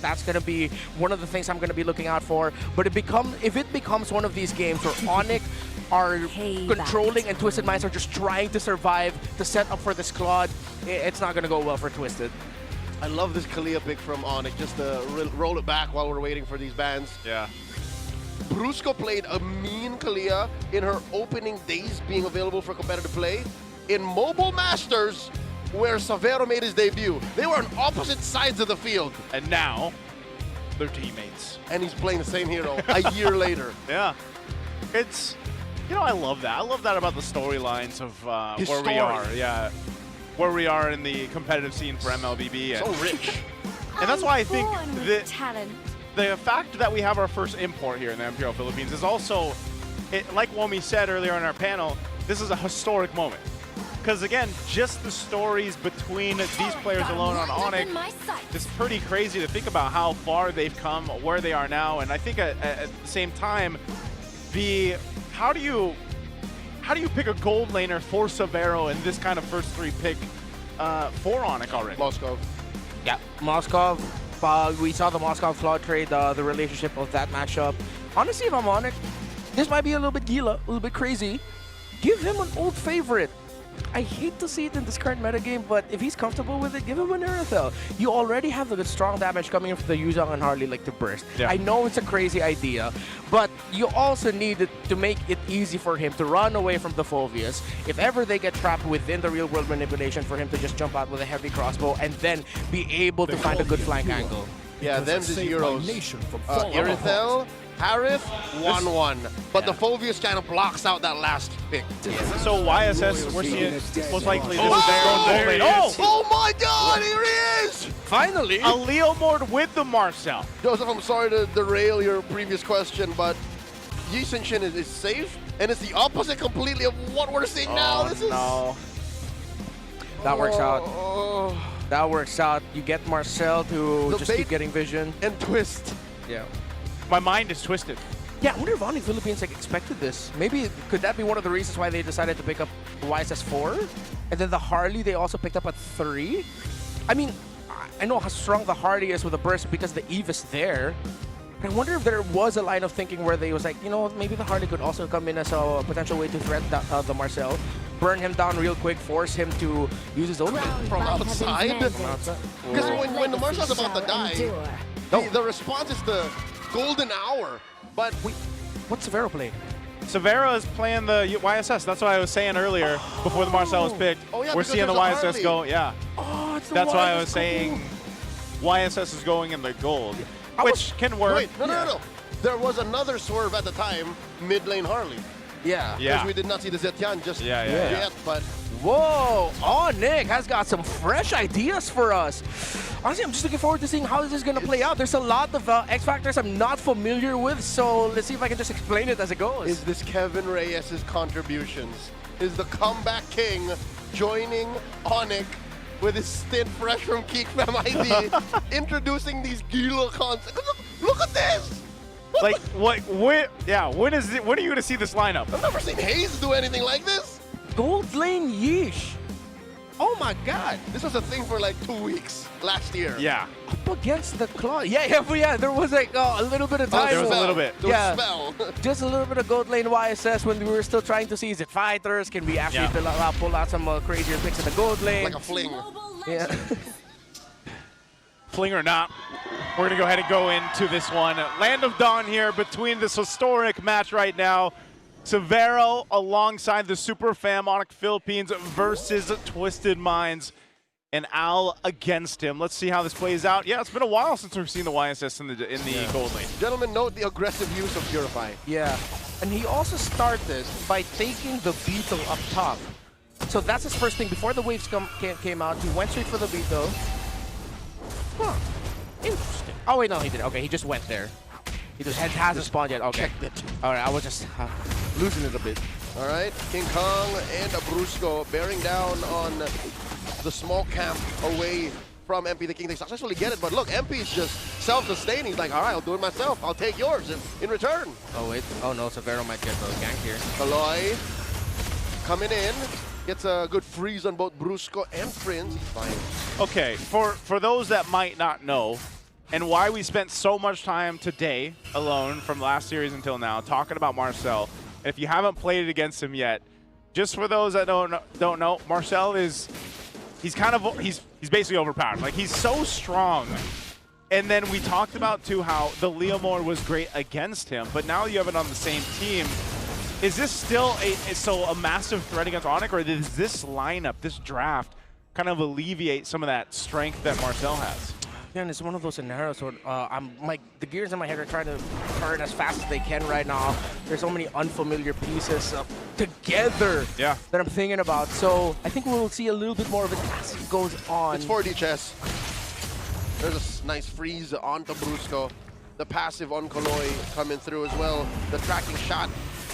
That's going to be one of the things I'm going to be looking out for. But if it becomes one of these games where ONIC are controlling and Twisted Minds are just trying to survive to set up for this Claude, it's not going to go well for Twisted. I love this Kalia pick from ONIC, just to roll it back while we're waiting for these bans. Yeah. Brusco played a mean Kalia in her opening days being available for competitive play. In Mobile Masters, where Savero made his debut, they were on opposite sides of the field. And now, they're teammates. And he's playing the same hero a year later. Yeah. It's, you know, I love that. I love that about the storylines of where we are. Yeah. Where we are in the competitive scene for MLBB. So rich. And that's why I think talent. the fact that we have our first import here in the MPL Philippines is also, like Womi said earlier on our panel, this is a historic moment. Because again, just the stories between these players alone on ONIC, it's pretty crazy to think about how far they've come, where they are now, and I think at the same time, how do you pick a gold laner for Savero in this kind of first 3 pick for ONIC already? Moskov. Yeah, Moskov. We saw the Moskov Claude trade, the relationship of that matchup. Honestly, if I'm ONIC, this might be a little bit gila, a little bit crazy. Give him an old favorite. I hate to see it in this current metagame, but if he's comfortable with it, give him an Arathel. You already have the good strong damage coming in from the Yuzong and Harley like to burst. Yeah. I know it's a crazy idea, but you also need to make it easy for him to run away from the Phobias. If ever they get trapped within the real world manipulation, for him to just jump out with a heavy crossbow and then be able to find a good flank angle. Yeah, them the heroes. Arathel, Harith, 1-1. But the Phobius kind of blocks out that last pick. So YSS, we're seeing most likely this there he is. Oh my god, here he is! Finally! A Leomord with the Marcel. Joseph, I'm sorry to derail your previous question, but Yi Sun-shin is safe, and it's the opposite completely of what we're seeing now. This is... That works out. That works out. You get Marcel to just keep getting vision. And twist. Yeah. My mind is twisted. Yeah, I wonder if ONIC Philippines expected this. Maybe could that be one of the reasons why they decided to pick up YSS 4? And then the Harley they also picked up at 3? I mean, I know how strong the Harley is with a burst because the Eve is there. But I wonder if there was a line of thinking where they was like, you know, maybe the Harley could also come in as a potential way to threat the Marcel. Burn him down real quick, force him to use his own from outside. Because when the Marcel's about to die, the response is the golden hour. But what's Savero playing? Savero is playing the YSS. That's what I was saying earlier before the Marcel was picked. Oh, yeah, we're seeing the YSS go. Yeah. Oh, it's the That's YSS why I was saying YSS is going in the gold, which can work. Wait, no. There was another swerve at the time, mid lane Harley. Yeah. Because we did not see the Zetian just yet, but... Whoa! ONIC has got some fresh ideas for us. Honestly, I'm just looking forward to seeing how this is going to play out. There's a lot of X factors I'm not familiar with, so let's see if I can just explain it as it goes. Is this Kevin Reyes' contributions? Is the comeback king joining ONIC with his stint fresh from Geek Fam ID, introducing these Gila concepts? Look at this! Like, when are you going to see this lineup? I've never seen Hayes do anything like this. Gold lane yeesh. Oh my god. This was a thing for like 2 weeks last year. Yeah. Up against the Claw. Yeah, there was like a little bit of time. There was a little bit. Just a little bit of gold lane YSS when we were still trying to see, is it fighters? Can we actually pull out some crazier picks in the gold lane? Like a fling. Yeah. Fling or not, we're going to go ahead and go into this one. Land of Dawn here between this historic match right now. Savero alongside the Super Fam ONIC Philippines versus Twisted Minds, and Al against him. Let's see how this plays out. Yeah, it's been a while since we've seen the YSS in the gold lane. Gentlemen, note the aggressive use of Purify. Yeah, and he also started by taking the Beetle up top. So that's his first thing. Before the waves came out, he went straight for the Beetle. Huh, interesting. Oh wait, no, he didn't. Okay, he just went there. He just hasn't spawned yet. Okay. Checked it. All right, I was just losing it a bit. All right, King Kong and Brusco bearing down on the small camp away from MP the King. They successfully get it, but look, MP is just self-sustaining. He's like, all right, I'll do it myself. I'll take yours in return. Oh wait, oh no, Savero might get the gank here. Aloy coming in. Gets a good freeze on both Brusco and Prince. He's fine. Okay, for those that might not know, and why we spent so much time today alone from last series until now talking about Marcel. And if you haven't played it against him yet, just for those that don't know, Marcel is he's basically overpowered. Like, he's so strong. And then we talked about too how the Leomord was great against him, but now you have it on the same team. Is this still a massive threat against ONIC, or does this lineup, this draft, kind of alleviate some of that strength that Marcel has? Yeah, and it's one of those scenarios where the gears in my head are trying to turn as fast as they can right now. There's so many unfamiliar pieces together that I'm thinking about. So I think we'll see a little bit more of it as it goes on. It's 4D chess. There's a nice freeze onto Brusco. The passive on Koloy coming through as well. The tracking shot,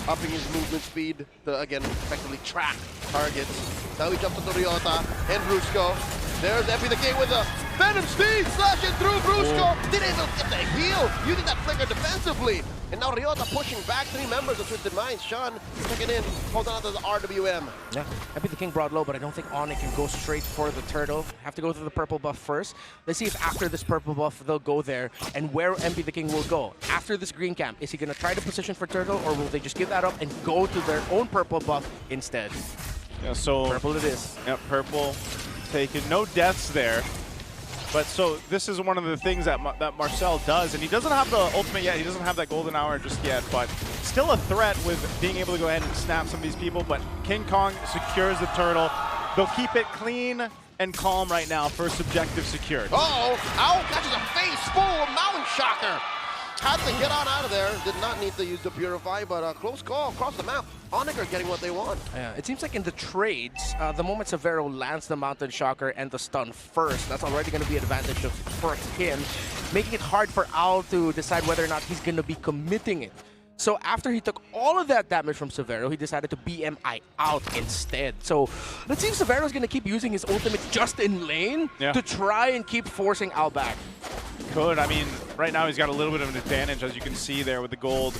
upping his movement speed to, again, effectively track targets. Now we jump to Ryota and Brusco. There's MP the King with a Venom Speed slashing through Brusco. Didn't even get the heal, using that flicker defensively. And now Ryota pushing back 3 members of Twisted Minds. Sean checking in, holding on to the RWM. Yeah, MP the King brought low, but I don't think ONIC can go straight for the turtle. Have to go through the purple buff first. Let's see if after this purple buff they'll go there and where MP the King will go. After this green camp, is he going to try to position for turtle, or will they just give that up and go to their own purple buff instead? Yeah, so purple it is. Yeah, purple taken. No deaths there. But so this is one of the things that Marcel does, and he doesn't have the ultimate yet. He doesn't have that golden hour just yet, but still a threat with being able to go ahead and snap some of these people. But King Kong secures the turtle. They'll keep it clean and calm right now. First objective secured. Uh-oh, Owl catches a face full of Mountain Shocker. Had to get on out of there. Did not need to use the Purify, but close call across the map. ONIC are getting what they want. Yeah, it seems like in the trades, the moment Severo lands the Mountain Shocker and the stun first, that's already going to be an advantage for him, making it hard for Owl to decide whether or not he's going to be committing it. So after he took all of that damage from Severo, he decided to BMI out instead. So let's see if Severo's going to keep using his ultimate just in lane to try and keep forcing Owl back. Could. I mean, right now he's got a little bit of an advantage, as you can see there with the gold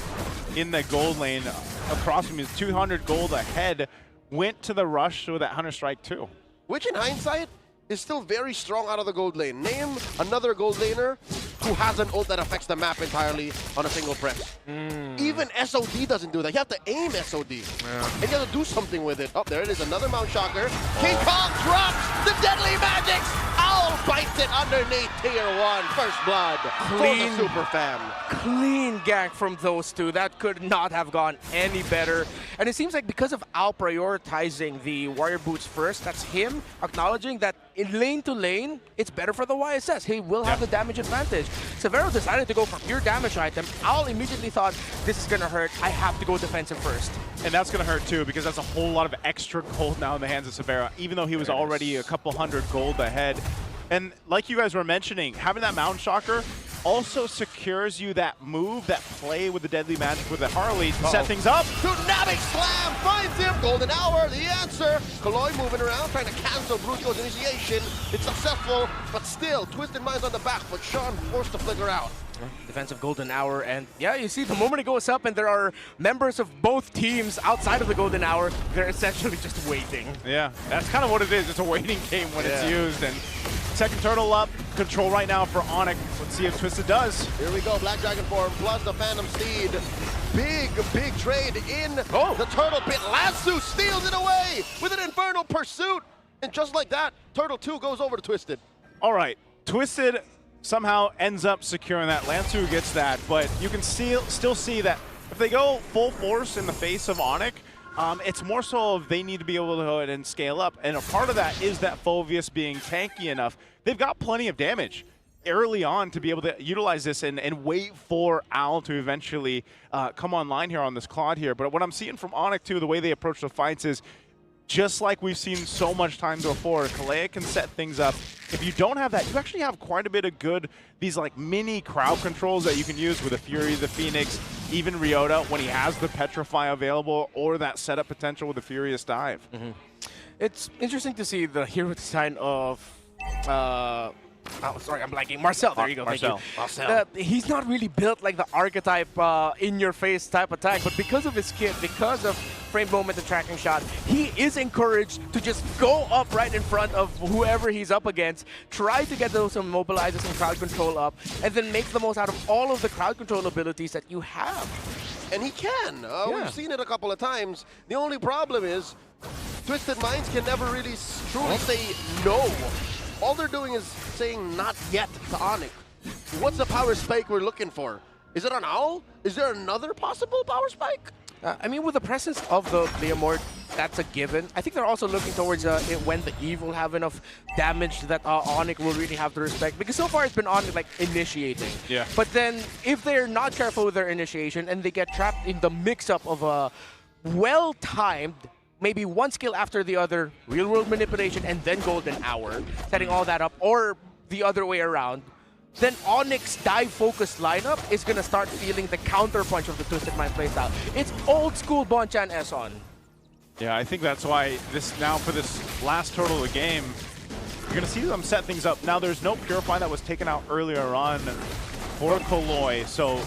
in the gold lane. Across from him, he's 200 gold ahead. Went to the rush with that Hunter Strike too. Which in hindsight is still very strong out of the gold lane. Name another gold laner who has an ult that affects the map entirely on a single press. Even SOD doesn't do that. You have to aim SOD. And you have to do something with it. Oh, there it is, another Mount Shocker. King Kong drops the deadly magics. Owl bites it underneath tier 1. First blood for the super fam. Clean gank from those two. That could not have gone any better. And it seems like because of Owl prioritizing the Warrior Boots first, that's him acknowledging that in lane to lane, it's better for the YSS. He will have the damage advantage. Severo decided to go for pure damage item. Owl immediately thought, this is going to hurt. I have to go defensive first. And that's going to hurt too, because that's a whole lot of extra gold now in the hands of Severo, even though he was already a couple hundred gold ahead. And like you guys were mentioning, having that Mountain Shocker also secures you that move, that play with the Deadly Magic with the Harley to set things up. Tsunami Slam finds him. Golden Hour, the answer. Koloy moving around, trying to cancel Brusco's initiation. It's successful, but still, Twisted Minds on the back, but Sean forced to flicker out. Defensive Golden Hour, and yeah, you see the moment it goes up and there are members of both teams outside of the Golden Hour, they're essentially just waiting. Yeah, that's kind of what it is. It's a waiting game when it's used. And second turtle up, control right now for ONIC. Let's see if Twisted does. Here we go, Black Dragon form plus the Phantom Steed. Big trade in the Turtle Pit. Lansu steals it away with an Infernal Pursuit. And just like that, Turtle 2 goes over to Twisted. All right, Twisted somehow ends up securing that. Lansu gets that, but you can still see that if they go full force in the face of ONIC, it's more so they need to be able to go ahead and scale up. And a part of that is that Phoveus being tanky enough. They've got plenty of damage early on to be able to utilize this and wait for Owl to eventually come online here on this Claude here. But what I'm seeing from ONIC too, the way they approach the fights is just like we've seen so much times before. Kalea can set things up. If you don't have that, you actually have quite a bit of good, these like mini crowd controls that you can use with the Fury, the Phoenix, even Ryota when he has the Petrify available, or that setup potential with the Furious Dive. It's interesting to see the hero design of oh, sorry, I'm blanking. Marcel, there you go. Marcel. Thank you. He's not really built like the archetype in-your-face type attack, but because of his kit, because of frame moment, the tracking shot. He is encouraged to just go up right in front of whoever he's up against, try to get those immobilizers and crowd control up, and then make the most out of all of the crowd control abilities that you have. And he can. Yeah. We've seen it a couple of times. The only problem is Twisted Minds can never really truly say no. All they're doing is saying not yet to ONIC. What's the power spike we're looking for? Is it an owl? Is there another possible power spike? I mean, with the presence of the Leomord, that's a given. I think they're also looking towards when the Eve will have enough damage that ONIC will really have to respect. Because so far it's been ONIC like initiating. Yeah. But then if they're not careful with their initiation and they get trapped in the mix-up of a well-timed, maybe one skill after the other, real-world manipulation and then golden hour, setting all that up, or the other way around, then ONIC's dive-focused lineup is going to start feeling the counterpunch of the Twisted Mind playstyle. It's old-school Bonchan S-on. Yeah, I think that's why this now for this last turtle of the game, you're going to see them set things up. Now, there's no Purify that was taken out earlier on for Koloy, so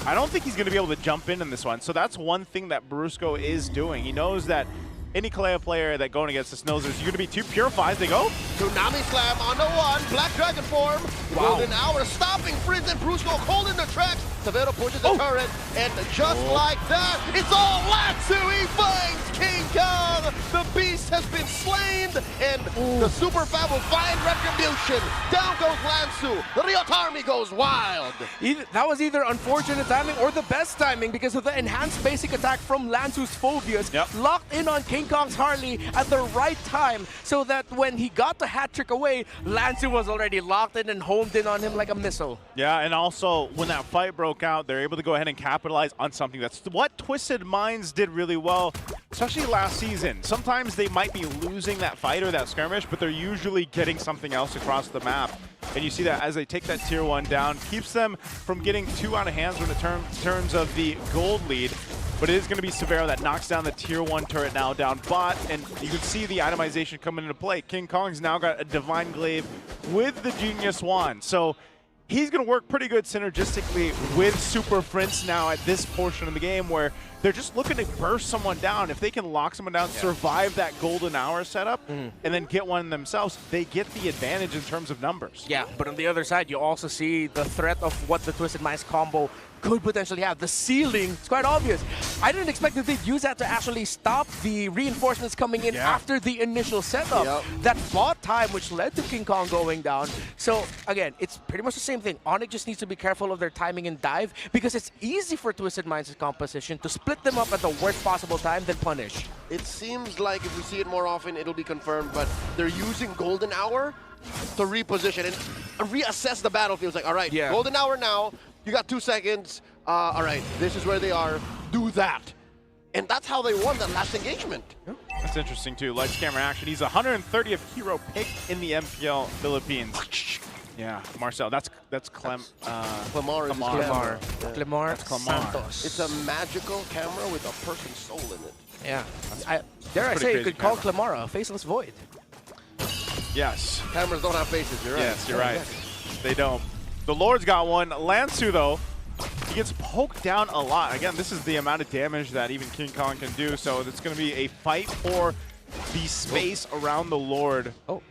I don't think he's going to be able to jump in this one. So that's one thing that Brusco is doing. He knows that any Kalea player that going against this knows there's going to be 2 Purifies. They go. Tsunami Slam on the 1. Black Dragon form. Wow. Golden Hour stopping Prince and Brusco cold in the tracks. Severo pushes the turret. And just like that, it's all Latsu. He finds King Kong. The beast has been slain. And the Super Fab will find retribution. Down goes Latsu. The Riot Army goes wild. That was either unfortunate timing or the best timing because of the enhanced basic attack from Lanzu's Phobias. Yep. Locked in on King Kong's Harley at the right time so that when he got the hat trick away, Lanzu was already locked in and homed in on him like a missile. Yeah, and also when that fight broke out, they're able to go ahead and capitalize on something. That's what Twisted Minds did really well, especially last season. Sometimes they might be losing that fight or that skirmish, but they're usually getting something else across the map. And you see that as they take that tier 1 down, keeps them from getting too out of hands in terms of the gold lead. But it is going to be Severo that knocks down the tier 1 turret now down bot, and you can see the itemization coming into play. King Kong's now got a Divine Glaive with the Genius Wand. So he's going to work pretty good synergistically with Super Prince now at this portion of the game where they're just looking to burst someone down. If they can lock someone down, survive that golden hour setup, and then get one themselves, they get the advantage in terms of numbers. Yeah, but on the other side, you also see the threat of what the Twisted Minds combo could potentially have. The ceiling, it's quite obvious. I didn't expect that they'd use that to actually stop the reinforcements coming in after the initial setup. That bought time, which led to King Kong going down. So again, it's pretty much the same thing. ONIC just needs to be careful of their timing and dive because it's easy for Twisted Minds' composition to split them up at the worst possible time, then punish. It seems like if we see it more often, it'll be confirmed, but they're using Golden Hour to reposition and reassess the battlefield. It's like, all right, Golden Hour now, you got 2 seconds. All right, this is where they are. Do that. And that's how they won that last engagement. That's interesting too. Lights, camera, action. He's 130th hero pick in the MPL Philippines. Yeah, Marcel. That's Clemar. Clemar Santos. It's a magical camera with a person's soul in it. Yeah. Dare I say you could call Clemara a faceless void. Yes. Cameras don't have faces, you're right. Yes, you're right. They don't. The Lord's got one. Lansu, though, he gets poked down a lot. Again, this is the amount of damage that even King Kong can do, so it's going to be a fight for the space around the Lord. Oh.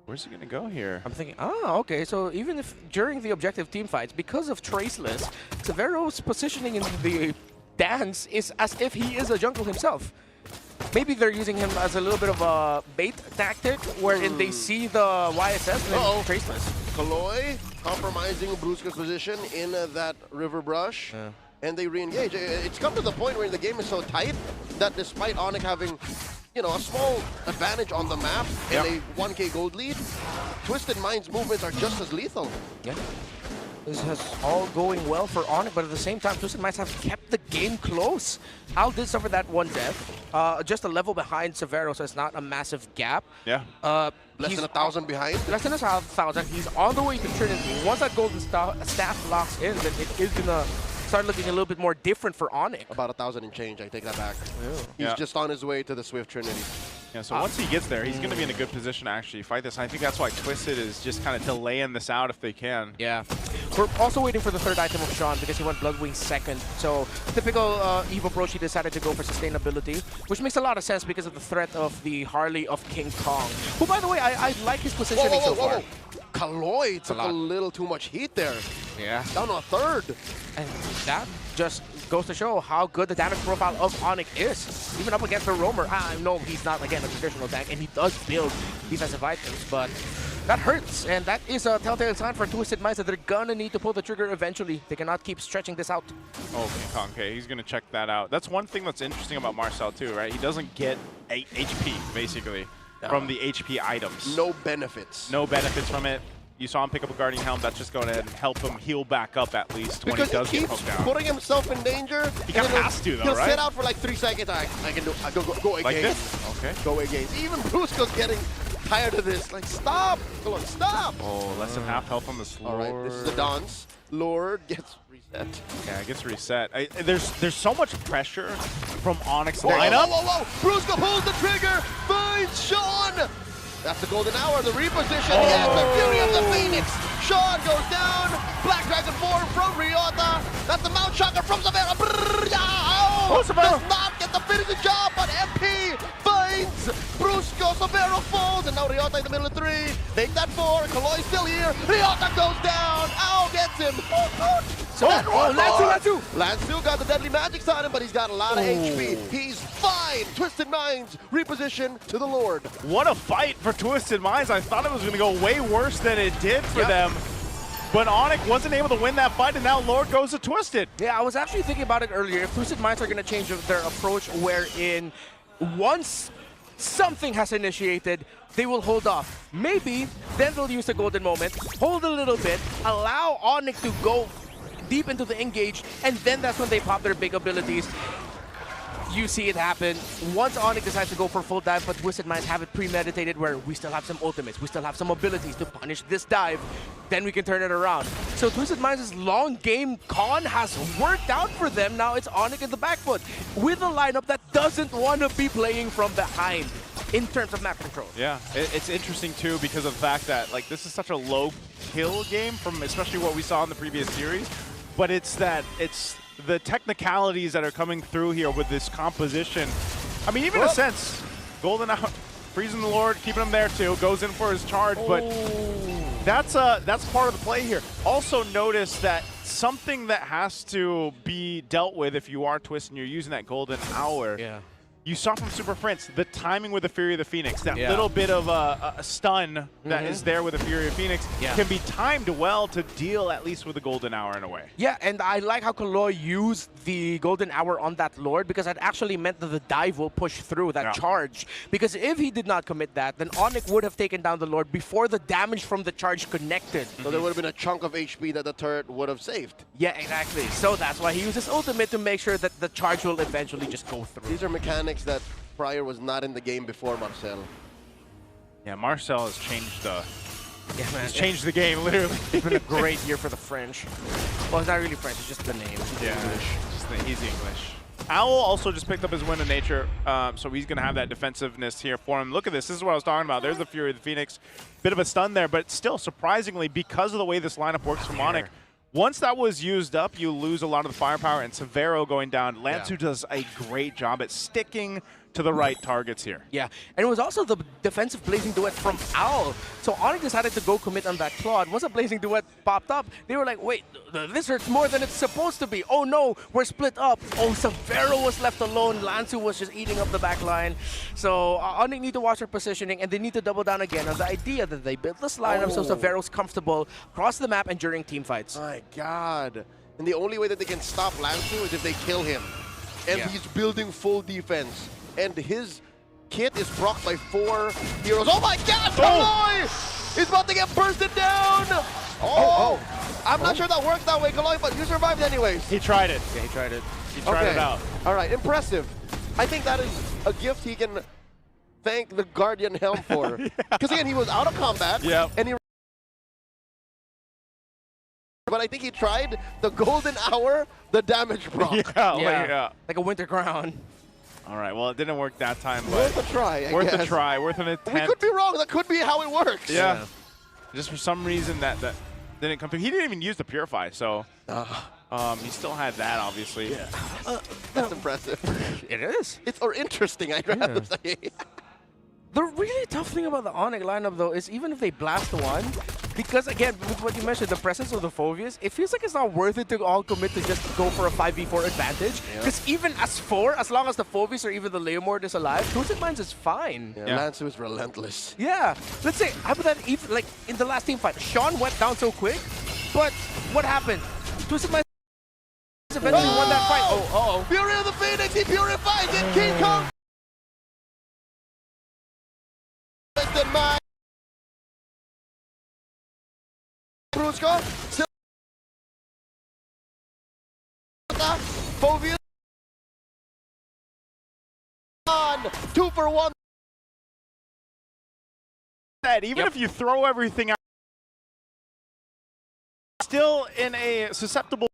Where's he going to go here? I'm thinking, okay, so even if during the objective team fights, because of Traceless, Severo's positioning in the dance is as if he is a jungle himself. Maybe they're using him as a little bit of a bait tactic, wherein they see the YSS and then Traceless. Koloy compromising Brusco's position in that river brush, and they re-engage. It's come to the point where the game is so tight that despite ONIC having, you know, a small advantage on the map and a 1K gold lead, Twisted Minds movements are just as lethal. Yeah. This has all going well for ONIC, but at the same time, Twisted Minds have kept the game close. Al did suffer that one death, just a level behind Severo, so it's not a massive gap. Yeah. Less than 1,000 behind? Less than 1,000. He's on the way to Trinity. Once that golden staff locks in, then it is going to start looking a little bit more different for ONIC. About 1,000 and change, I take that back. Yeah. He's just on his way to the Swift Trinity. Yeah, so once he gets there, he's going to be in a good position to actually fight this. And I think that's why Twisted is just kind of delaying this out if they can. Yeah. We're also waiting for the third item of Sean because he went Bloodwing second. So typical Eve approach, he decided to go for sustainability, which makes a lot of sense because of the threat of the Harley of King Kong. Who, by the way, I like his positioning so far. Kaloi took a little too much heat there. Yeah. Down to a third. And that just goes to show how good the damage profile of ONIC is. Even up against the Roamer. I know he's not, again, a traditional tank, and he does build defensive items, but that hurts. And that is a telltale sign for Twisted Minds that they're gonna need to pull the trigger eventually. They cannot keep stretching this out. Oh, Kong, okay, he's gonna check that out. That's one thing that's interesting about Marcel too, right? He doesn't get HP, basically, from the HP items. No benefits. No benefits from it. You saw him pick up a Guardian Helm. That's just going to help him heal back up at least when he does get poked down. Putting himself in danger. He kind of has to, though, he'll right? sit out for like 3 seconds. I can do. Go again. Like this? Okay. Go again. Even Brusco's getting tired of this. Like, stop! Come on, stop! Oh, less than half health on the Lord. All right, this is the dance. Lord gets reset. Yeah, it gets reset. There's so much pressure from ONIC's Whoa, lineup. whoa! Brusco pulls the trigger. Finds Sean. That's the golden hour, the reposition. He has the Fury of the Phoenix. Sean goes down. Black Dragon form from Ryota. That's the Mount Shocker from Severo. Does not get the finishing job, but MP finds Brusco. Severo falls, and now Ryota in the middle of 3. Make that 4. Kaloi's still here. Ryota goes down. Ow gets him. So Lanzu got the deadly magic on him, but he's got a lot of HP. He's fine. Twisted Minds reposition to the Lord. What a fight for Twisted Minds. I thought it was going to go way worse than it did for them. But ONIC wasn't able to win that fight, and now Lord goes to Twisted. Yeah, I was actually thinking about it earlier. If Twisted Minds are going to change their approach wherein once something has initiated, they will hold off. Maybe then they'll use the golden moment, hold a little bit, allow ONIC to go deep into the engage, and then that's when they pop their big abilities. You see it happen. Once ONIC decides to go for full dive, but Twisted Minds have it premeditated where we still have some ultimates, we still have some abilities to punish this dive, then we can turn it around. So Twisted Minds' long game con has worked out for them. Now it's ONIC in the back foot with a lineup that doesn't want to be playing from behind in terms of map control. Yeah, it's interesting too because of the fact that like this is such a low kill game from especially what we saw in the previous series, but it's the technicalities that are coming through here with this composition. I mean, even in a sense, Golden out, freezing the Lord, keeping him there too, goes in for his charge, but that's part of the play here. Also notice that something that has to be dealt with if you are Twist and you're using that Golden Hour. Yeah. You saw from Super Prince the timing with the Fury of the Phoenix, that little bit of a stun that is there with the Fury of Phoenix can be timed well to deal at least with the Golden Hour in a way. Yeah, and I like how Kaloi used the Golden Hour on that Lord because that actually meant that the dive will push through that charge. Because if he did not commit that, then ONIC would have taken down the Lord before the damage from the charge connected. So there would have been a chunk of HP that the turret would have saved. Yeah, exactly. So that's why he uses ultimate to make sure that the charge will eventually just go through. These are mechanics that prior was not in the game before Marcel. Yeah, Marcel has changed he's changed the game, literally. It's been a great year for the French. Well, it's not really French, it's just the name. Yeah, he's English. Owl also just picked up his Wind of Nature, so he's going to have that defensiveness here for him. Look at this. This is what I was talking about. There's the Fury of the Phoenix. Bit of a stun there, but still, surprisingly, because of the way this lineup works for ONIC, once that was used up, you lose a lot of the firepower, and Severo going down. Lanzu does a great job at sticking to the right targets here. Yeah, and it was also the defensive Blazing Duet from Owl. So ONIC decided to go commit on that Claude. Once a Blazing Duet popped up, they were like, wait, this hurts more than it's supposed to be. Oh no, we're split up. Oh, Severo was left alone. Lanzu was just eating up the back line. So ONIC need to watch their positioning, and they need to double down again on the idea that they built this lineup so Severo's comfortable across the map and during team fights. My God. And the only way that they can stop Lanzu is if they kill him. And he's building full defense. And his kit is procced by 4 heroes. Oh my gosh, Kaloi is about to get bursted down! I'm not sure that works that way, Kaloi, but you survived anyways. He tried it. Yeah, he tried it. He tried it out. All right, impressive. I think that is a gift he can thank the Guardian Helm for. Because again, he was out of combat, and he but I think he tried the Golden Hour, the damage proc. Like a Winter Crown. All right, well, it didn't work that time, but worth a try, worth a try, worth an attempt. We could be wrong. That could be how it works. Yeah. Just for some reason, that didn't come through. He didn't even use the Purify, so he still had that, obviously. Yeah. That's impressive. It is. It's or interesting, I'd rather say. The really tough thing about the ONIC lineup, though, is even if they blast one, because again, with what you mentioned, the presence of the Phobius, it feels like it's not worth it to all commit to just go for a 5v4 advantage. Because even as 4, as long as the Phobius or even the Leomord is alive, Twisted Minds is fine. Yeah, Lansu is relentless. Yeah. Let's say, how about that, even like in the last team fight, Sean went down so quick, but what happened? Twisted Minds eventually won that fight. Oh, Fury of the Phoenix, he purifies it! King Kong! Mine. Brusco, Phobius on 2 for 1. Even if you throw everything out, still in a susceptible.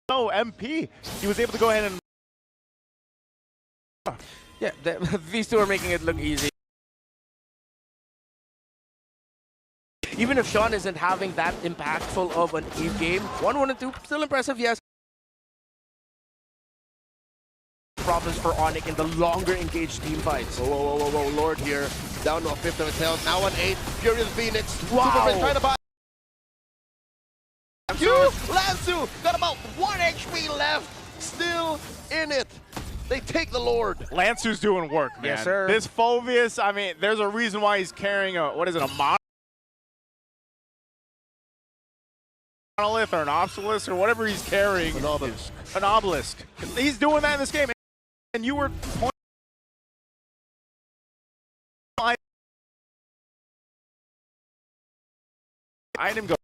No, MP. He was able to go ahead and. yeah, these two are making it look easy. Even if Sean isn't having that impactful of an Eve game, 1-1 and 2, still impressive, yes. Problems for ONIC in the longer engaged team fights. Whoa, Lord here. Down to a fifth of his health. Now on 8. Furious Phoenix. Wow. Superman trying to buy. Lansu got about 1 HP left. Still in it. They take the Lord. Lansu's doing work, man. Yes, sir. This Phobius, I mean, there's a reason why he's carrying a, what is it, a monolith or an obelisk or whatever he's carrying. An obelisk. An obelisk. He's doing that in this game. And you were pointing. Item go.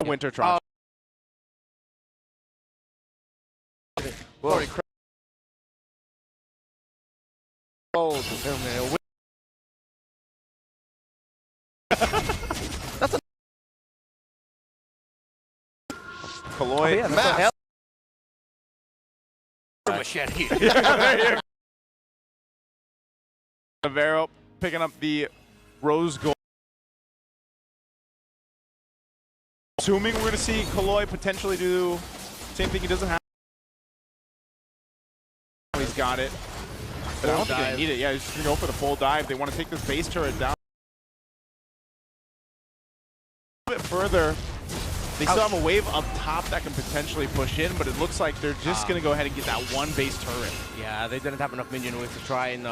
Winter Trot. Sorry, That's a Kaloy. yeah, mass. Machete. Navarro picking up the rose gold. Assuming we're going to see Kaloy potentially do same thing he doesn't have. He's got it. But I don't think they need it. Yeah, he's just going to go for the full dive. They want to take this base turret down a bit further. They still have a wave up top that can potentially push in, but it looks like they're just going to go ahead and get that one base turret. Yeah, they didn't have enough minion wave to try and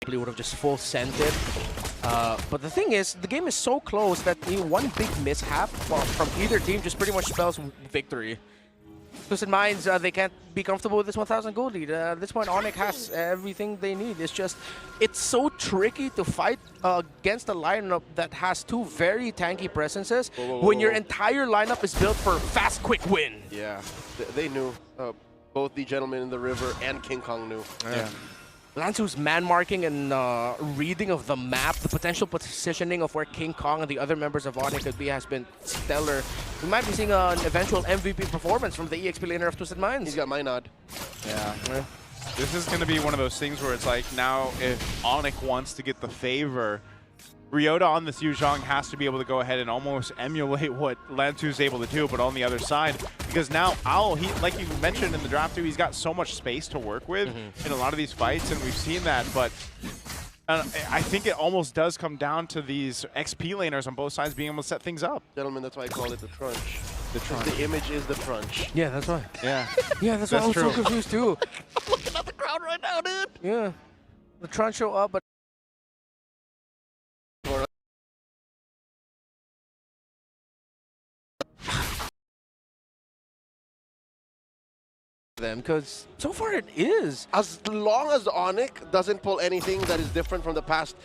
would have just full sent it. But the thing is, the game is so close that one big mishap from either team just pretty much spells victory. Twisted Minds, they can't be comfortable with this 1,000 gold lead. At this point, ONIC has everything they need. It's just, it's so tricky to fight against a lineup that has two very tanky presences when your entire lineup is built for fast, quick win. Yeah, they knew. Both the gentleman in the river and King Kong knew. Yeah. Lansu's man marking and reading of the map, the potential positioning of where King Kong and the other members of ONIC could be has been stellar. We might be seeing an eventual MVP performance from the EXP laner of Twisted Minds. He's got my nod. Yeah. This is going to be one of those things where it's like now if ONIC wants to get the favor, Ryota on this Yuzhong has to be able to go ahead and almost emulate what Lansu's able to do, but on the other side, because now Owl, he, like you mentioned in the draft too, he's got so much space to work with in a lot of these fights, and we've seen that, but I think it almost does come down to these XP laners on both sides being able to set things up. Gentlemen, that's why I call it the trunch. The trunch. The image is the trunch. Yeah, that's right. Yeah. Yeah, that's why I was so confused too. I'm looking at the crowd right now, dude. Yeah. The Tron show up, but them, because so far it is. As long as ONIC doesn't pull anything that is different from the past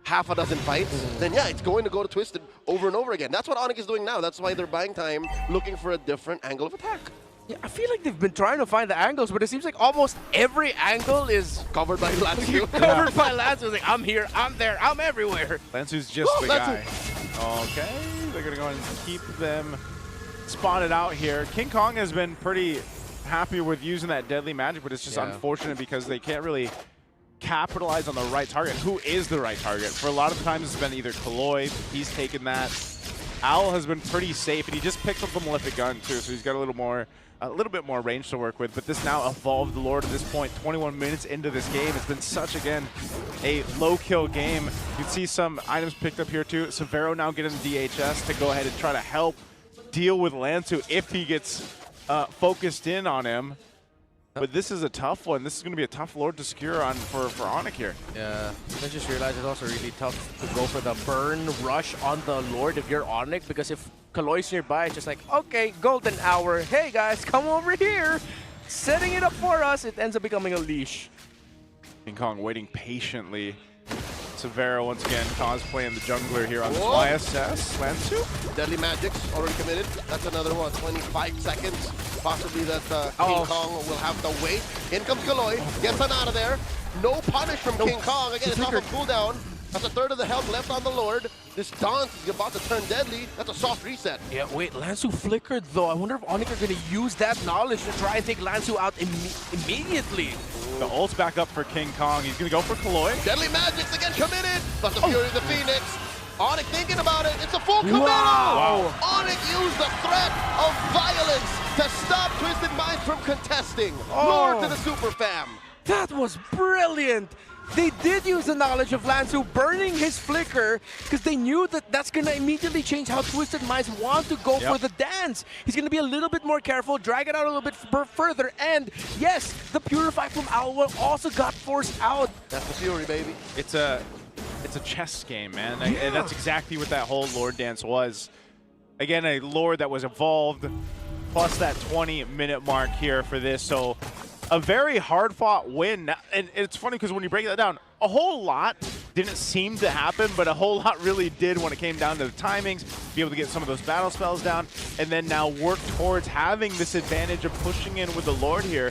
half a dozen fights, then yeah, it's going to go to Twisted over and over again. That's what ONIC is doing now. That's why they're buying time, looking for a different angle of attack. Yeah, I feel like they've been trying to find the angles, but it seems like almost every angle is Covered by Lansu. covered by Lansu. It's like, I'm here, I'm there, I'm everywhere. Lansu's just the guy. Okay, they're going to go and keep them spotted out here. King Kong has been pretty happy with using that deadly magic, but it's just unfortunate because they can't really capitalize on the right target. Who is the right target? For a lot of times, it's been either Kaloy. He's taken that. Owl has been pretty safe, and he just picked up the Malefic Gun, too, so he's got a little bit more range to work with. But this now evolved the Lord at this point, 21 minutes into this game. It's been such, again, a low-kill game. You can see some items picked up here, too. Severo now getting the DHS to go ahead and try to help deal with Lansu if he gets focused in on him. But this is a tough one. This is going to be a tough Lord to secure on for ONIC here. Yeah, I just realized it's also really tough to go for the burn rush on the Lord if you're ONIC, because if Kaloy's nearby, it's just like, okay, golden hour. Hey guys, come over here. Setting it up for us. It ends up becoming a leash. King Kong waiting patiently. Severo once again cosplaying the jungler here on this YSS. Lansu? Deadly Magic's already committed. That's another one. 25 seconds. Possibly that King Kong will have to wait. In comes Kaloy. Gets him out of there. No punish from King Kong. Again, it's off of cooldown. That's a third of the health left on the Lord. This Dance is about to turn deadly. That's a soft reset. Yeah, wait, Lansu flickered though. I wonder if ONIC are going to use that knowledge to try and take Lansu out immediately. The ult's back up for King Kong. He's going to go for Kaloy. Deadly Magic's again committed. That's the Fury of the Phoenix. ONIC thinking about it. It's a full committal. Wow. ONIC used the threat of violence to stop Twisted Minds from contesting. Lord to the Super Fam. That was brilliant. They did use the knowledge of Lansu burning his flicker because they knew that that's going to immediately change how Twisted Minds want to go for the dance. He's going to be a little bit more careful, drag it out a little bit further, and yes, the Purify from Owl also got forced out. That's the Fury, baby. It's a chess game, man. And that's exactly what that whole Lord dance was. Again, a Lord that was evolved, plus that 20-minute mark here for this. So a very hard-fought win. And it's funny because when you break that down, a whole lot didn't seem to happen, but a whole lot really did when it came down to the timings, be able to get some of those battle spells down, and then now work towards having this advantage of pushing in with the Lord here.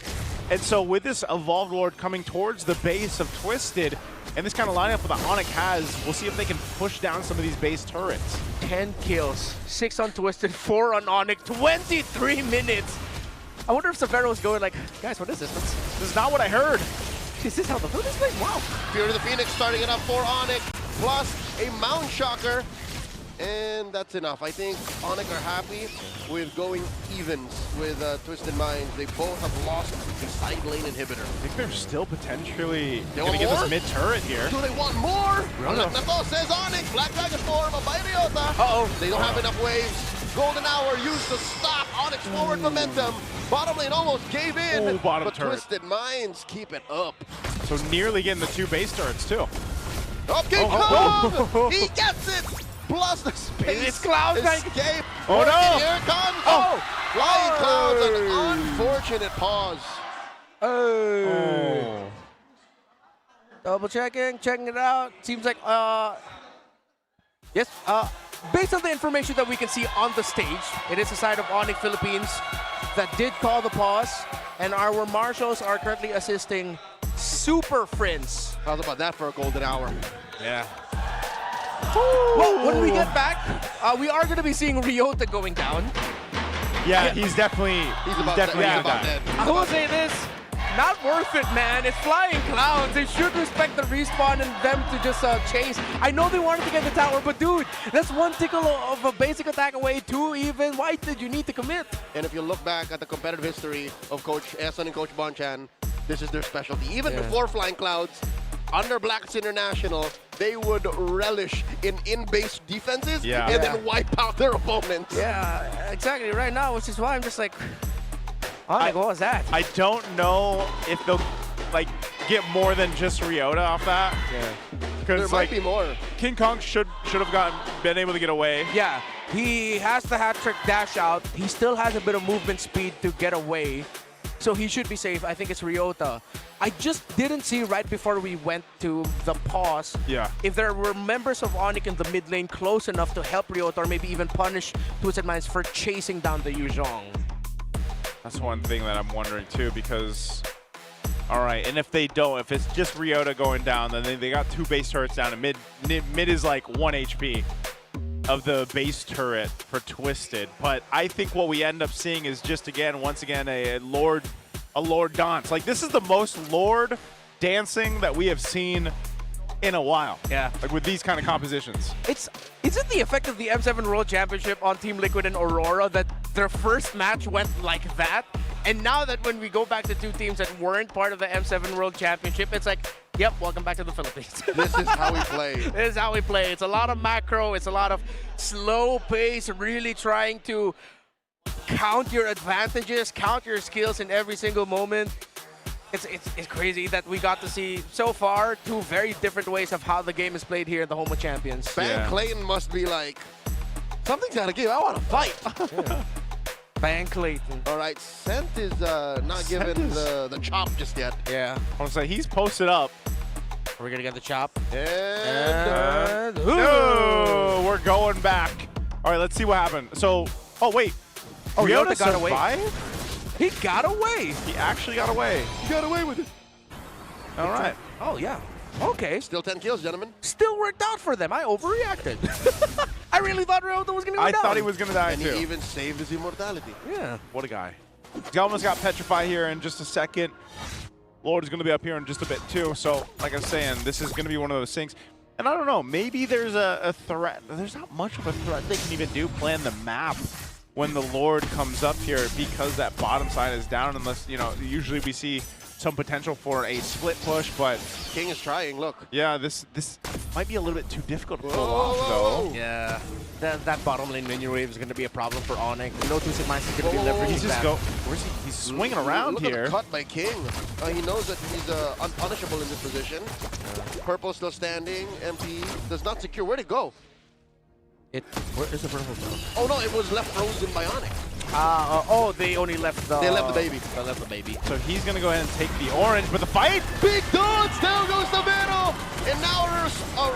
And so with this evolved Lord coming towards the base of Twisted, and this kind of lineup that ONIC has, we'll see if they can push down some of these base turrets. 10 kills, 6 on Twisted, 4 on ONIC, 23 minutes. I wonder if Severo was going like, guys, what is this? This is not what I heard. Is this how the food is played? Wow. Fury of the Phoenix starting it up for ONIC, plus a Mount Shocker. And that's enough. I think ONIC are happy with going evens with Twisted Minds. They both have lost the side lane inhibitor. I think they're still potentially going to want get more? this mid turret here. Do they want more? That's says ONIC. Black Dragon form by Ryota. They don't have enough waves. Golden Hour used to stop ONIC's forward momentum. Bottom lane almost gave in, but turret. Twisted Minds keep it up. So nearly getting the 2 base turrets too. Okay, Kong! He gets it! Plus the space It's Cloud escape. Oh no! Here it comes! Flying Clouds, an unfortunate pause. Double checking it out. Seems like, yes, based on the information that we can see on the stage, it is the side of ONIC Philippines that did call the pause, and our marshals are currently assisting Super Friends. How's about that for a Golden Hour? Yeah. Well, when we get back, we are going to be seeing Ryota going down. Yeah, he's definitely dead. I will say this, not worth it, man. It's Flying Clouds. They should respect the respawn and them to just chase. I know they wanted to get the tower, but dude, that's one tickle of a basic attack away, 2 even. Why did you need to commit? And if you look back at the competitive history of Coach Eson and Coach Bonchan, this is their specialty. Even before Flying Clouds, under Blacks International, they would relish in base defenses and then wipe out their opponents. Yeah, exactly. Right now, which is why I'm just like, what was that? I don't know if they'll like get more than just Ryota off that. Yeah. Because There might be more. King Kong should have been able to get away. Yeah, he has the hat trick dash out. He still has a bit of movement speed to get away. So he should be safe. I think it's Ryota. I just didn't see right before we went to the pause if there were members of ONIC in the mid lane close enough to help Ryota or maybe even punish Twisted Minds for chasing down the Yuzhong. That's one thing that I'm wondering too, because all right, and if they don't, if it's just Ryota going down, then they got 2 base turrets down, and mid is like 1 HP of the base turret for Twisted. But I think what we end up seeing is just once again a Lord dance. Like, this is the most Lord dancing that we have seen in a while. Yeah. Like with these kind of compositions. Is it the effect of the M7 World Championship on Team Liquid and Aurora that their first match went like that? And now that when we go back to two teams that weren't part of the M7 World Championship, it's like, yep, welcome back to the Philippines. This is how we play. This is how we play. It's a lot of macro. It's a lot of slow pace, really trying to count your advantages, count your skills in every single moment. It's crazy that we got to see, so far, two very different ways of how the game is played here in the Home of Champions. Van Clayton must be like, something's got to give. I want to fight. Yeah. Van Clayton. All right, Scent is not given the chop just yet. Yeah. I want to say he's posted up. We're going to get the chop. And No, we're going back. All right, let's see what happened. So, oh wait. Oh, Ryota Ryota got away. survived? He got away. He actually got away. he got away with it. All right. Oh, yeah. Okay. Still 10 kills, gentlemen. Still worked out for them. I overreacted. I really thought Ryota was going to go I down. thought he was going to die And too. he even saved his immortality. Yeah. What a guy. He almost got petrified here in just a second. Lord is going to be up here in just a bit too. So, like I was saying, this is going to be one of those things. And I don't know, maybe there's a threat. There's not much of a threat they can even do playing the map when the Lord comes up here because that bottom side is down, unless, you know, usually we see some potential for a split push, but King is trying, look. yeah, this might be a little bit too difficult to pull Whoa, off, whoa, though. whoa. Yeah. That bottom lane minion wave is going to be a problem for ONIC. No Twisted Minds is going to be Whoa, whoa, whoa. leveraging He's just that. go. Where's he? He's swinging around Look here. at the cut by King. He knows that he's unpunishable in this position. Purple still standing. MP does not secure. Where'd it go? Where is the purple go? Oh no, it was left frozen by ONIC. Oh, they only left the... They left the baby. They left the baby. So he's gonna go ahead and take the orange, but the fight. Big Dude still goes to middle. And now a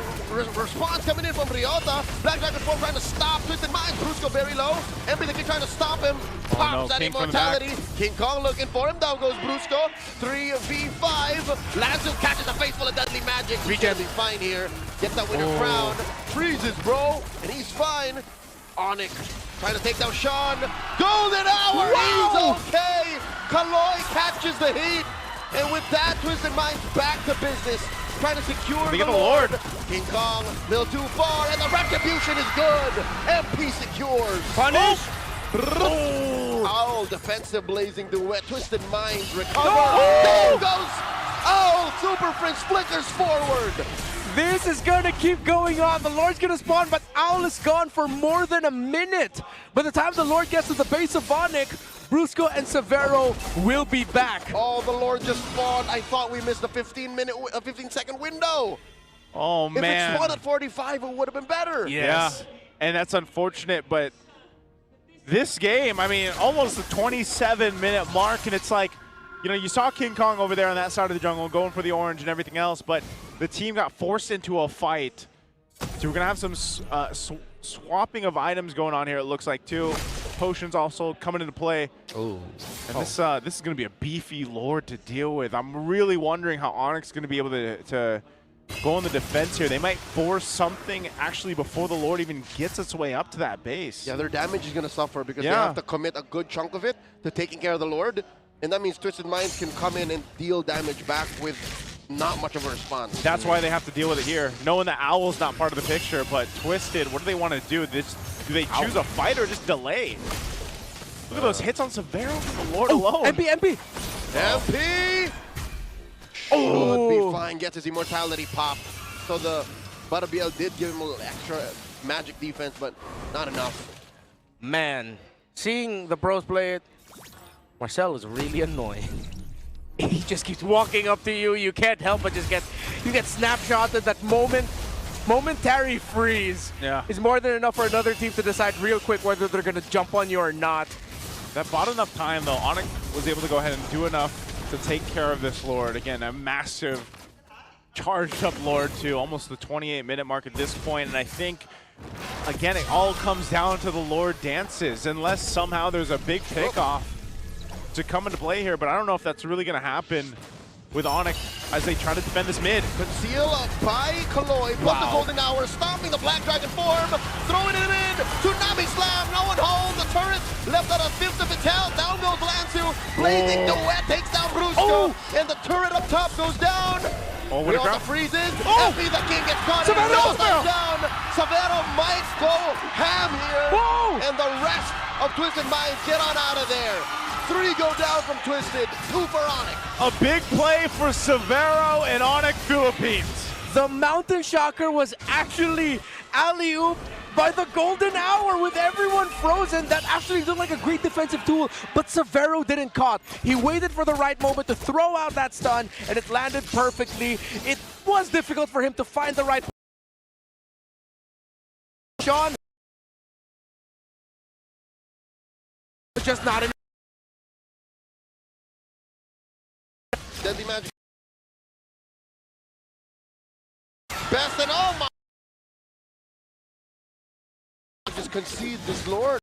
response coming in from Ryota. Black Dragon 4 trying to stop Twisted Minds. Brusco very low. MP the King trying to stop him. Pops no, that King from the immortality. King Kong looking for him. Down goes Brusco. 3v5. Lanzu catches a face full of deadly magic. He's Regen. gonna be fine here. Gets that winner crown. Freezes, bro. And he's fine. ONIC trying to take down Sean. Golden hour. Wow. He's okay. Kaloy catches the heat. And with that, Twisted Minds back to business. Trying to secure They the get the Lord. Lord. King Kong, little too far, and the retribution is good. MP secures. Punish! Oh, defensive blazing duet. Twisted Minds recover. No! There goes. Oh, Super Prince flickers forward. This is going to keep going on. The Lord's going to spawn, but Owl is gone for more than a minute. By the time the Lord gets to the base of ONIC, Brusco and Severo will be back. Oh, the Lord just spawned. I thought we missed a 15-second window. Oh If it man. spawned at 45, it would have been better. Yes. Yeah, and that's unfortunate, but this game, I mean, almost the 27-minute mark, and it's like, you know, you saw King Kong over there on that side of the jungle going for the orange and everything else, but the team got forced into a fight. So we're going to have some swapping of items going on here, it looks like, too. Potions also coming into play. Oh. And this is going to be a beefy Lord to deal with. I'm really wondering how ONIC is going to be able to go on the defense here. They might force something actually before the Lord even gets its way up to that base. Yeah, their damage is going to suffer because they have to commit a good chunk of it to taking care of the Lord. And that means Twisted Minds can come in and deal damage back with not much of a response. That's why they have to deal with it here. Knowing that Owl's not part of the picture, but Twisted, what do they want to do? Do they choose a fight or just delay? Look at those hits on Severo from the Lord alone. MP! MP should be fine, gets his immortality pop. So the BL did give him a little extra magic defense, but not enough. Man, seeing the pros play it, Marcel is really annoying. He just keeps walking up to you. You can't help but just get snapshotted. That momentary freeze is more than enough for another team to decide real quick whether they're going to jump on you or not. That bought enough time, though. ONIC was able to go ahead and do enough to take care of this Lord. Again, a massive charged up Lord to almost the 28-minute mark at this point. And I think, again, it all comes down to the Lord dances, unless somehow there's a big pickoff to come into play here. But I don't know if that's really going to happen with ONIC as they try to defend this mid. Conceal by Kaloy, plus the Golden Hour, stomping the Black Dragon form, throwing it in, Tsunami Slam, no one home, the turret left out a fifth of its health, down goes Lanzu, blazing duet, takes down Brusco, and the turret up top goes down. Oh, We what a all grab. the freezes. Oh! FP the king gets caught. Severo! And goes down. Severo might go ham here. Whoa! And the rest of Twisted Minds get on out of there. 3 go down from Twisted, 2 for ONIC. A big play for Severo and ONIC Philippines. The Mountain Shocker was actually alley-oop by the golden hour with everyone frozen. That actually looked like a great defensive tool, but Severo didn't caught. He waited for the right moment to throw out that stun, and it landed perfectly. It was difficult for him to find the right Sean. Just not enough. Deadly Magic. Best and all, my just concede this Lord.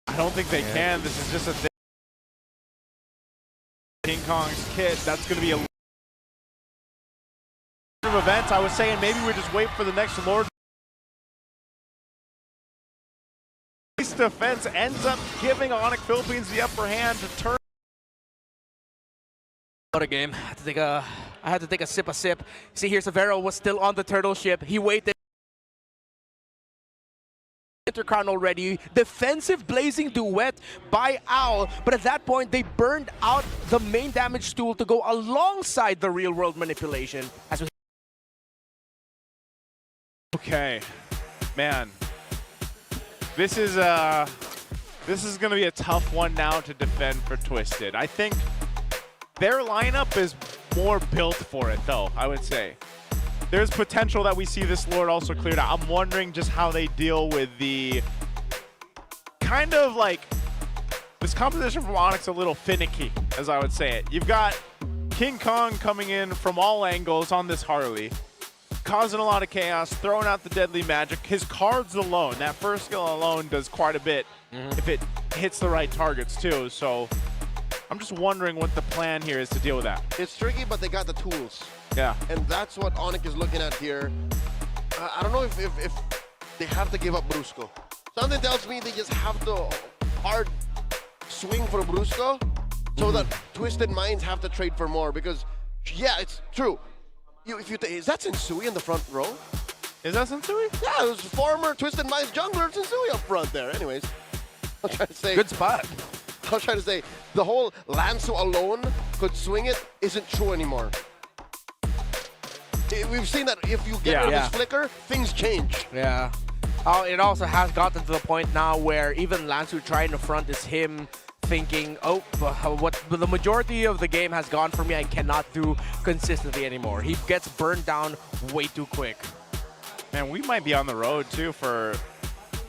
I don't think they can. This is just a thing. King Kong's kit. That's going to be a of events. I was saying maybe we just wait for the next Lord. This defense ends up giving ONIC Philippines the upper hand to turn. What a game. I had to take a sip. See here, Severo was still on the turtle ship. He waited. Intercrown already. Defensive blazing duet by Owl, but at that point they burned out the main damage tool to go alongside the real world manipulation. As we Okay, man. This is going to be a tough one now to defend for Twisted. I think their lineup is more built for it, though, I would say. There's potential that we see this Lord also cleared out. I'm wondering just how they deal with the kind of like this composition from ONIC's a little finicky, as I would say it. You've got King Kong coming in from all angles on this Harley, causing a lot of chaos, throwing out the deadly magic. His cards alone, that first skill alone does quite a bit if it hits the right targets too. So I'm just wondering what the plan here is to deal with that. It's tricky, but they got the tools. Yeah. And that's what ONIC is looking at here. I don't know if they have to give up Brusco. Something tells me they just have to hard swing for Brusco so that Twisted Minds have to trade for more because, yeah, it's true. Is that Sensui in the front row? Is that Sensui? Yeah, it was former Twisted Minds jungler Sensui up front there. Anyways, I'm trying to say. good spot. I was trying to say the whole Lansu alone could swing it isn't true anymore. We've seen that if you get rid of his flicker, things change. Yeah. Oh, it also has gotten to the point now where even Lansu trying to front is him thinking, oh, what the majority of the game has gone for me, I cannot do consistently anymore. He gets burned down way too quick. Man, we might be on the road too for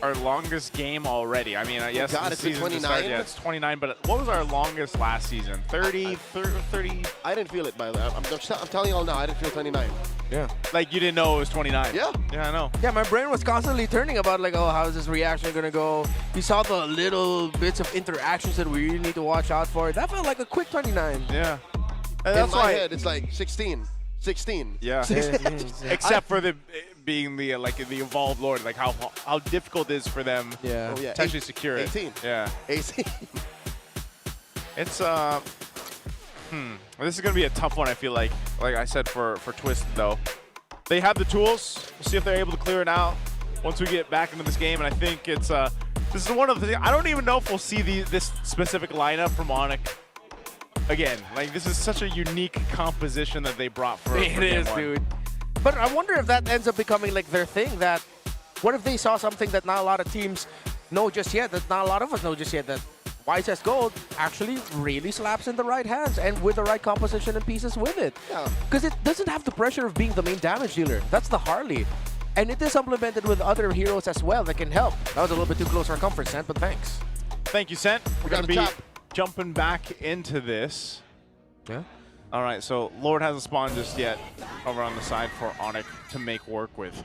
our longest game already. I mean, yes, God, the it's season 29? just started. Yeah, it's 29, but what was our longest last season? 30? I didn't feel it, by the way. I'm telling you all now, I didn't feel 29. Yeah. Like, you didn't know it was 29? Yeah. Yeah, I know. Yeah, my brain was constantly turning about like, oh, how is this reaction gonna go? You saw the little bits of interactions that we really need to watch out for. That felt like a quick 29. Yeah. In my head, it's like 16. 16. Yeah. Except for the being the the evolved Lord, like how difficult it is for them Yeah. Oh, yeah. to actually secure it. 18. Yeah. 18. It's this is gonna be a tough one. I feel like I said for Twisted though, they have the tools. We'll see if they're able to clear it out once we get back into this game. And I think it's this is one of the things. I don't even know if we'll see this specific lineup from ONIC again. Like, this is such a unique composition that they brought for It is, dude. But I wonder if that ends up becoming like their thing. That what if they saw something that not a lot of teams know just yet, that not a lot of us know just yet, that YSS Gold actually really slaps in the right hands and with the right composition and pieces with it. Yeah. Because it doesn't have the pressure of being the main damage dealer. That's the Harley. And it is supplemented with other heroes as well that can help. That was a little bit too close for our comfort, Sent, but thanks. Thank you, Sent. We're going to be chop. jumping back into this. Yeah. All right, so Lord hasn't spawned just yet over on the side for ONIC to make work with.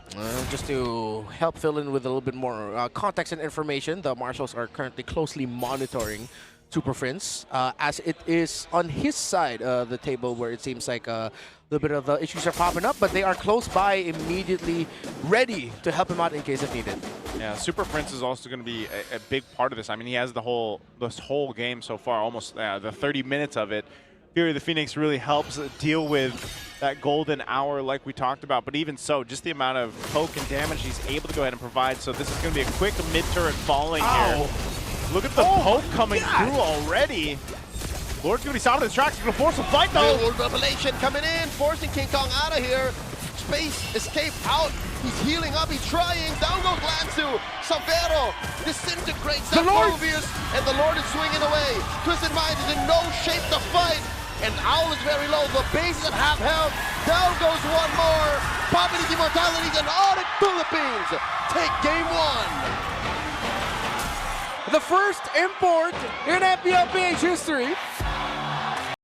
Just to help fill in with a little bit more context and information, the Marshals are currently closely monitoring Super Prince, as it is on his side of the table where it seems like a little bit of the issues are popping up, but they are close by, immediately ready to help him out in case if needed. Yeah, Super Prince is also going to be a big part of this. I mean, he has this whole game so far, almost the 30 minutes of it, Fury of the Phoenix really helps deal with that golden hour like we talked about, but even so, just the amount of poke and damage he's able to go ahead and provide. So this is going to be a quick mid-turret falling here. Look at the poke coming through already. Lord's going to be stopped in his tracks. He's going to force a fight though. Real-world revelation coming in, forcing King Kong out of here. Space escape out. He's healing up. He's trying. Down goes Lanzu. Savero disintegrates that Mobius, and the Lord is swinging away. Twisted Mind is in no shape to fight. And Owl is very low. The base is at half health. Down goes one more. Popping his immortalities, and ONIC Philippines take game one. The first import in MPL PH history